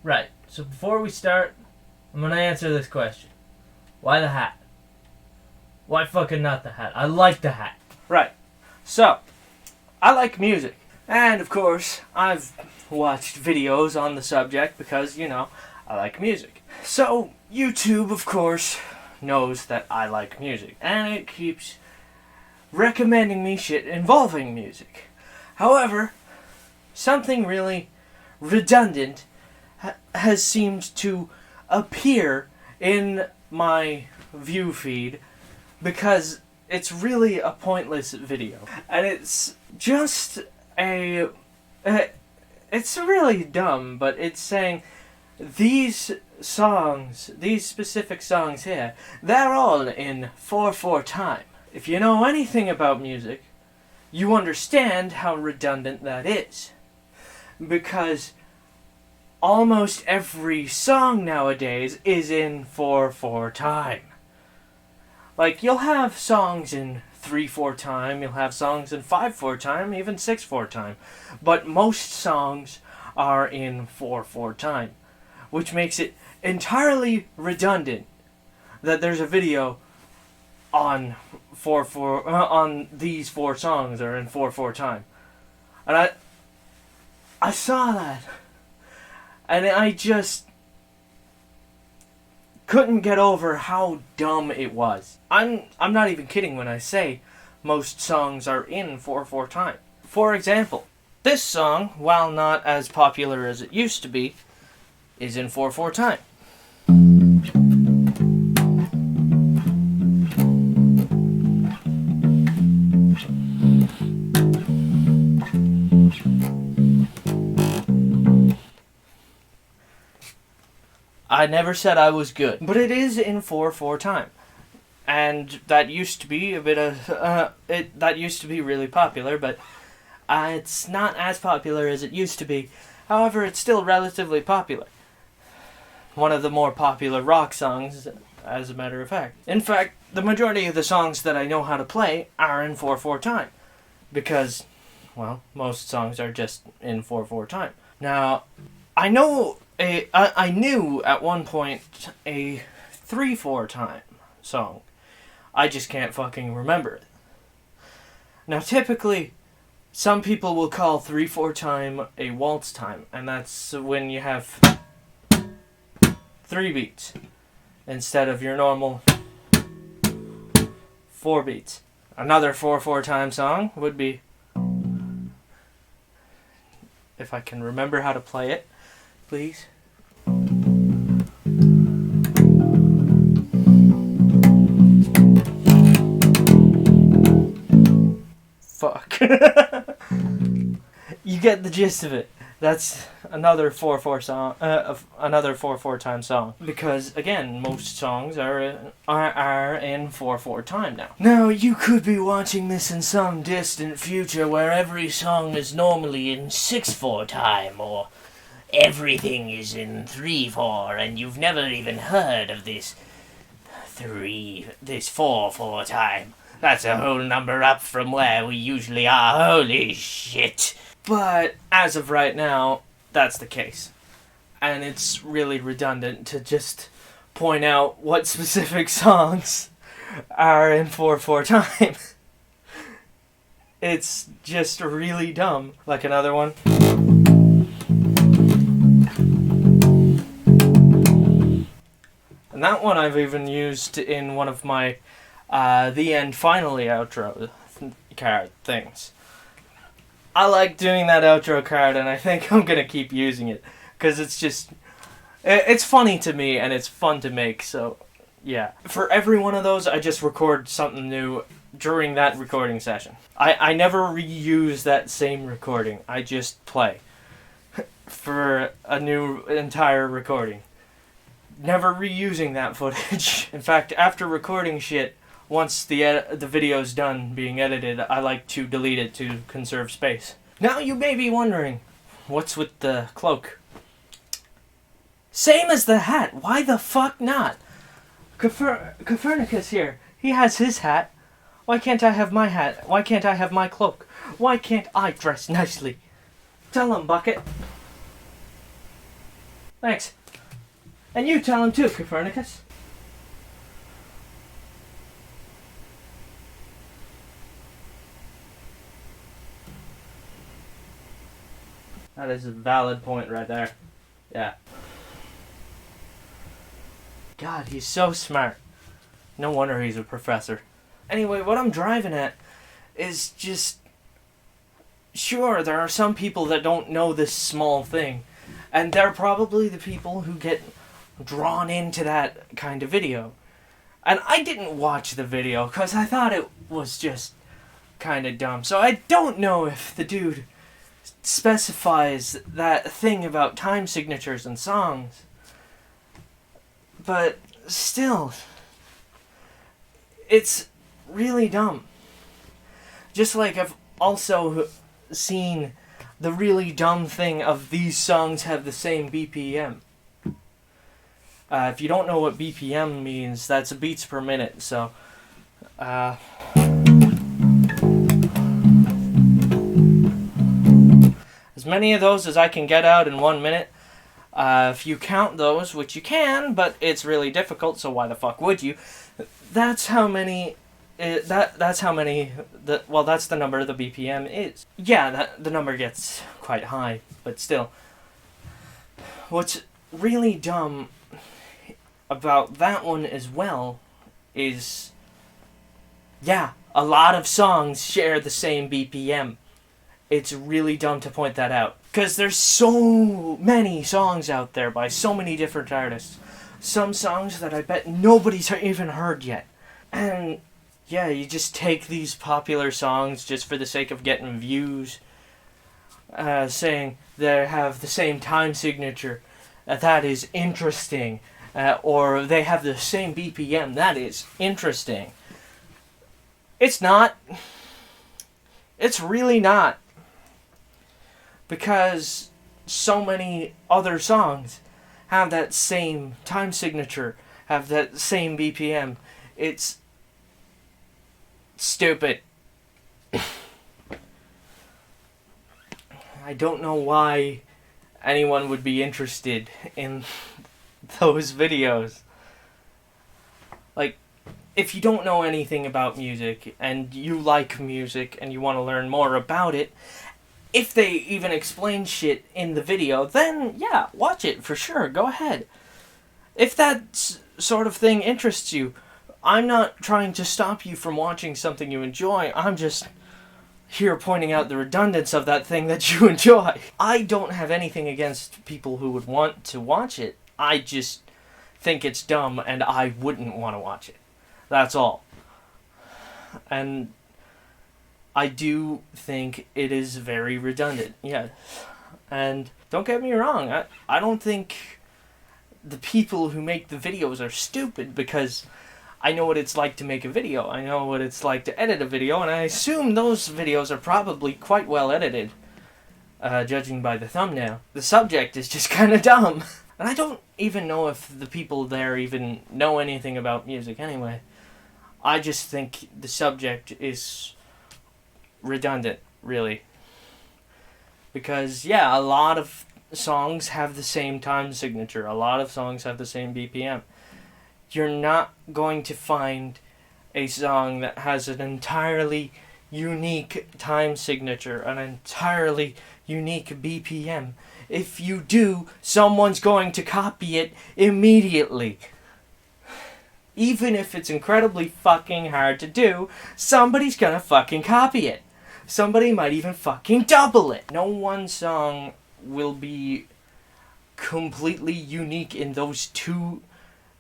Right, so before we start, I'm gonna answer this question. Why the hat? Why fucking not the hat? I like the hat. Right, so, I like music. And, of course, I've watched videos on the subject because, I like music. So, YouTube, of course, knows that I like music. And it keeps recommending me shit involving music. However, something really redundant has seemed to appear in my view feed because it's really a pointless video. And it's just it's really dumb, but it's saying these specific songs here, they're all in 4/4 time. If you know anything about music, you understand how redundant that is. Because almost every song nowadays is in 4/4 time. Like, you'll have songs in 3/4 time, you'll have songs in 5/4 time, even 6/4 time. But most songs are in 4/4 time, which makes it entirely redundant that there's a video on 4/4 on these 4 songs are in 4/4 time. And I saw that, and I just couldn't get over how dumb it was. I'm not even kidding when I say most songs are in 4/4 time. For example, this song, while not as popular as it used to be, is in 4/4 time. I never said I was good, but it is in 4/4 time, and that used to be a bit of that used to be really popular, but it's not as popular as it used to be. However, it's still relatively popular. One of the more popular rock songs, as a matter of fact. In fact, the majority of the songs that I know how to play are in 4/4 time, because, well, most songs are just in 4/4 time. Now, I knew at one point a 3/4 time song. I just can't fucking remember it. Now, typically, some people will call 3/4 time a waltz time, and that's when you have 3 beats instead of your normal 4 beats. Another 4/4 time song would be, if I can remember how to play it, please. Fuck. You get the gist of it. That's another 4/4 song, another 4/4 time song. Because again, most songs are in 4/4 time now. Now you could be watching this in some distant future where every song is normally in 6/4 time, or everything is in 3/4, and you've never even heard of this 4/4 time. That's a whole number up from where we usually are. Holy shit. But as of right now, that's the case. And it's really redundant to just point out what specific songs are in 4/4 time. It's just really dumb. Like another one. And that one I've even used in one of my The End Finally outro card things. I like doing that outro card, and I think I'm going to keep using it. Because it's funny to me, and it's fun to make, so yeah. For every one of those, I just record something new during that recording session. I never reuse that same recording. I just play for a new entire recording. Never reusing that footage. In fact, after recording shit, once the video's done being edited, I like to delete it to conserve space. Now you may be wondering, what's with the cloak? Same as the hat. Why the fuck not? Copernicus here. He has his hat. Why can't I have my hat? Why can't I have my cloak? Why can't I dress nicely? Tell him, Bucket. Thanks. And you tell him too, Copernicus. That is a valid point right there. Yeah. God, he's so smart. No wonder he's a professor. Anyway, what I'm driving at is just... Sure, there are some people that don't know this small thing. And they're probably the people who get drawn into that kind of video. And I didn't watch the video because I thought it was just kind of dumb. So I don't know if the dude specifies that thing about time signatures and songs. But still, it's really dumb. Just like I've also seen the really dumb thing of these songs have the same BPM. If you don't know what BPM means, that's beats per minute, so... as many of those as I can get out in 1 minute. If you count those, which you can, but it's really difficult, so why the fuck would you? That's how many... that's how many... that's the number the BPM is. Yeah, the number gets quite high, but still. What's really dumb about that one as well is... yeah, a lot of songs share the same BPM. It's really dumb to point that out. Because there's so many songs out there by so many different artists. Some songs that I bet nobody's even heard yet. And yeah, you just take these popular songs just for the sake of getting views. Saying they have the same time signature. That is interesting. Or they have the same BPM. That is interesting. It's not. It's really not. Because so many other songs have that same time signature, have that same BPM. It's stupid. I don't know why anyone would be interested in those videos. Like, if you don't know anything about music, and you like music, and you want to learn more about it, if they even explain shit in the video, then yeah, watch it for sure. Go ahead. If that sort of thing interests you, I'm not trying to stop you from watching something you enjoy. I'm just here pointing out the redundance of that thing that you enjoy. I don't have anything against people who would want to watch it. I just think it's dumb and I wouldn't want to watch it. That's all. And I do think it is very redundant, yes. And don't get me wrong, I don't think the people who make the videos are stupid, because I know what it's like to make a video. I know what it's like to edit a video, and I assume those videos are probably quite well edited, judging by the thumbnail. The subject is just kind of dumb. And I don't even know if the people there even know anything about music anyway. I just think the subject is redundant, really. Because, yeah, a lot of songs have the same time signature. A lot of songs have the same BPM. You're not going to find a song that has an entirely unique time signature, an entirely unique BPM. If you do, someone's going to copy it immediately. Even if it's incredibly fucking hard to do, somebody's gonna fucking copy it. Somebody might even fucking double it. No one song will be completely unique in those two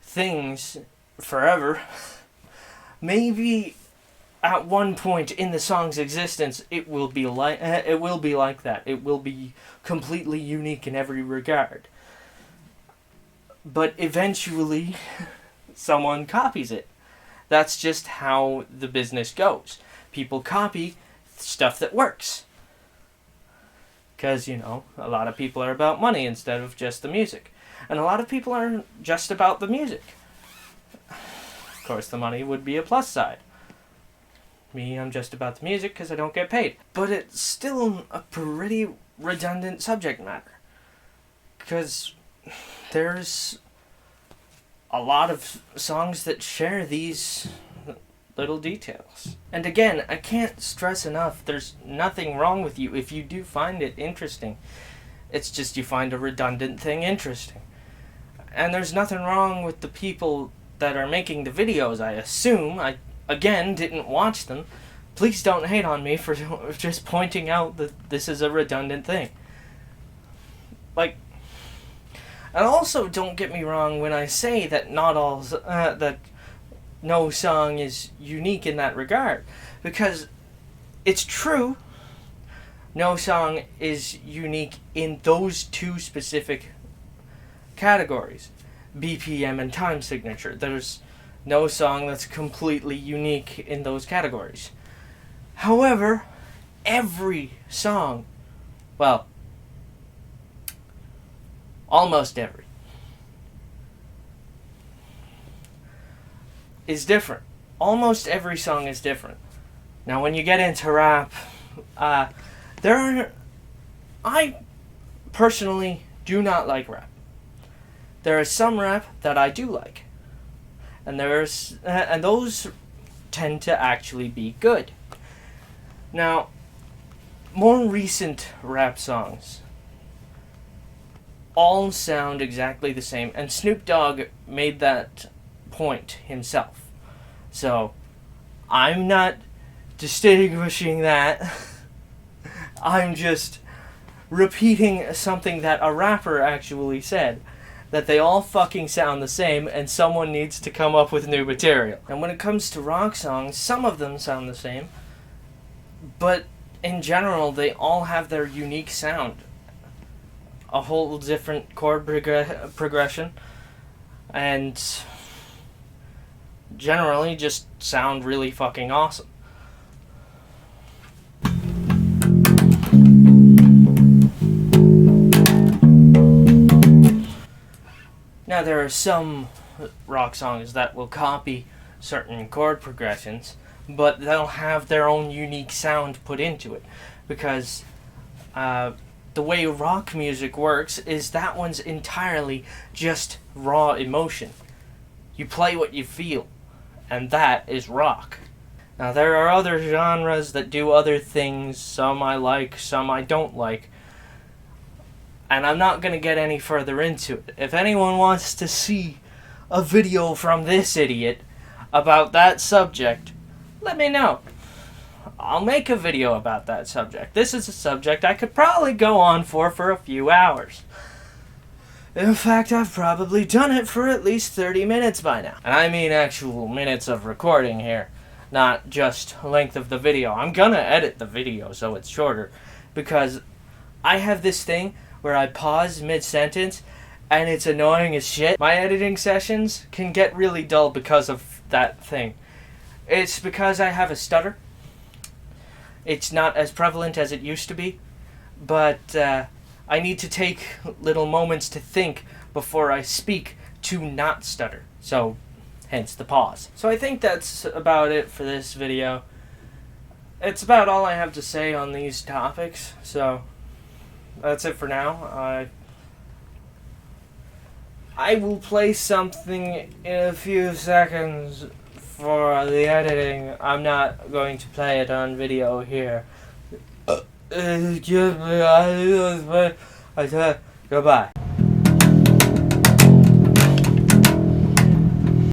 things forever. Maybe at one point in the song's existence, it will be like that. It will be completely unique in every regard. But eventually, someone copies it. That's just how the business goes. People copy stuff that works. Because, you know, a lot of people are about money instead of just the music. And a lot of people are just about the music. Of course, the money would be a plus side. Me, I'm just about the music because I don't get paid. But it's still a pretty redundant subject matter. Because there's a lot of songs that share these little details. And again, I can't stress enough, there's nothing wrong with you if you do find it interesting. It's just you find a redundant thing interesting. And there's nothing wrong with the people that are making the videos, I assume. I, again, didn't watch them. Please don't hate on me for just pointing out that this is a redundant thing. Like, and also don't get me wrong when I say that not all, that no song is unique in that regard. Because it's true, no song is unique in those two specific categories, BPM and time signature. There's no song that's completely unique in those categories. However, every song, well, almost every, is different. Almost every song is different. Now, when you get into rap, I personally do not like rap. There is some rap that I do like, and those tend to actually be good. Now, more recent rap songs all sound exactly the same, and Snoop Dogg made that point himself. So, I'm not distinguishing that. I'm just repeating something that a rapper actually said. That they all fucking sound the same, and someone needs to come up with new material. And when it comes to rock songs, some of them sound the same, but in general, they all have their unique sound. A whole different chord progression, and generally just sound really fucking awesome. Now, there are some rock songs that will copy certain chord progressions, but they'll have their own unique sound put into it, because the way rock music works is that one's entirely just raw emotion. You play what you feel, and that is rock. Now, there are other genres that do other things. Some I like, some I don't like. And I'm not going to get any further into it. If anyone wants to see a video from this idiot about that subject, let me know. I'll make a video about that subject. This is a subject I could probably go on for a few hours. In fact, I've probably done it for at least 30 minutes by now. And I mean actual minutes of recording here, not just length of the video. I'm gonna edit the video so it's shorter, because I have this thing where I pause mid-sentence, and it's annoying as shit. My editing sessions can get really dull because of that thing. It's because I have a stutter. It's not as prevalent as it used to be, but I need to take little moments to think before I speak to not stutter. So, hence the pause. So I think that's about it for this video. It's about all I have to say on these topics, so that's it for now. I will play something in a few seconds for the editing. I'm not going to play it on video here. Excuse me, goodbye.